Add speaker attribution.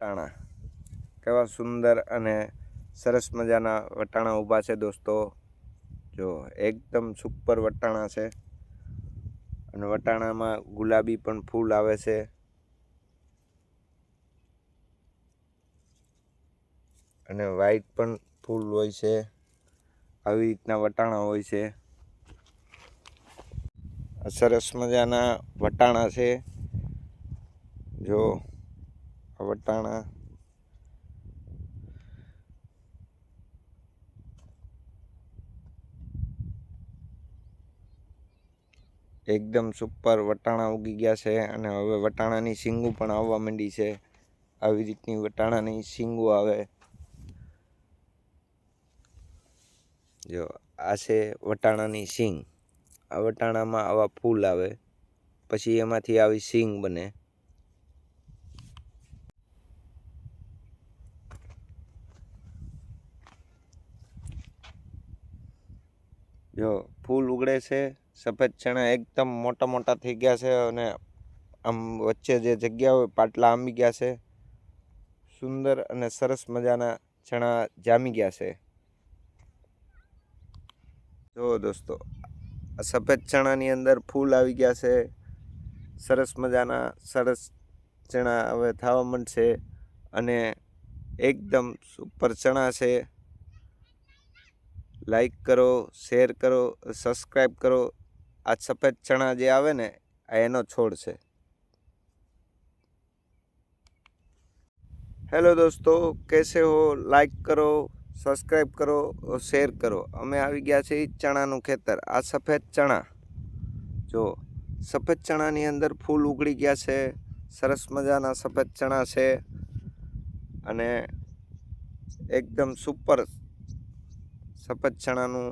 Speaker 1: વટાણા કેવા સુંદર અને સરસ મજાના વટાણા ઊભા છે દોસ્તો. જો એકદમ સુપર વટાણા છે અને વટાણામાં ગુલાબી પણ ફૂલ આવે છે અને વ્હાઈટ પણ ફૂલ હોય છે. આવી રીતના વટાણા હોય છે. સરસ મજાના વટાણા છે. જો આ વટાણા એકદમ સુપર વટાણા ઉગી ગયા છે અને હવે વટાણાની શીંગો પણ આવવા માંડી છે. આવી રીતની વટાણાની શીંગો આવે. જો આ છે વટાણાની શીંગ. આ વટાણામાં આવા ફૂલ આવે, પછી એમાંથી આવી શીંગ બને. જો ફૂલ ઉગડે છે. સફેદ ચણા એકદમ મોટા મોટા થઈ ગયા છે અને આમ વચ્ચે જે જગ્યા હોય પાટલા આંબી ગયા છે. સુંદર અને સરસ મજાના ચણા જામી ગયા છે. જો દોસ્તો આ સફેદ ચણાની અંદર ફૂલ આવી ગયા છે. સરસ મજાના સરસ ચણા હવે થવા માંડશે અને એકદમ સુપર ચણા છે. લાઈક કરો, શેર કરો, સબસ્ક્રાઈબ કરો. આ સફેદ ચણા જે આવે ને આ એનો છોડ છે. હેલો દોસ્તો, कैसे हो? लाइक करो, સબસ્ક્રાઈબ કરો, શેર કરો. અમે આવી ગયા છીએ ચણાનું ખેતર. આ સફેદ ચણા જો સફેદ ચણાની અંદર ફૂલ ઉગડી ગયા છે. સરસ મજાના સફેદ ચણા છે અને એકદમ સુપર સફેદ ચણાનું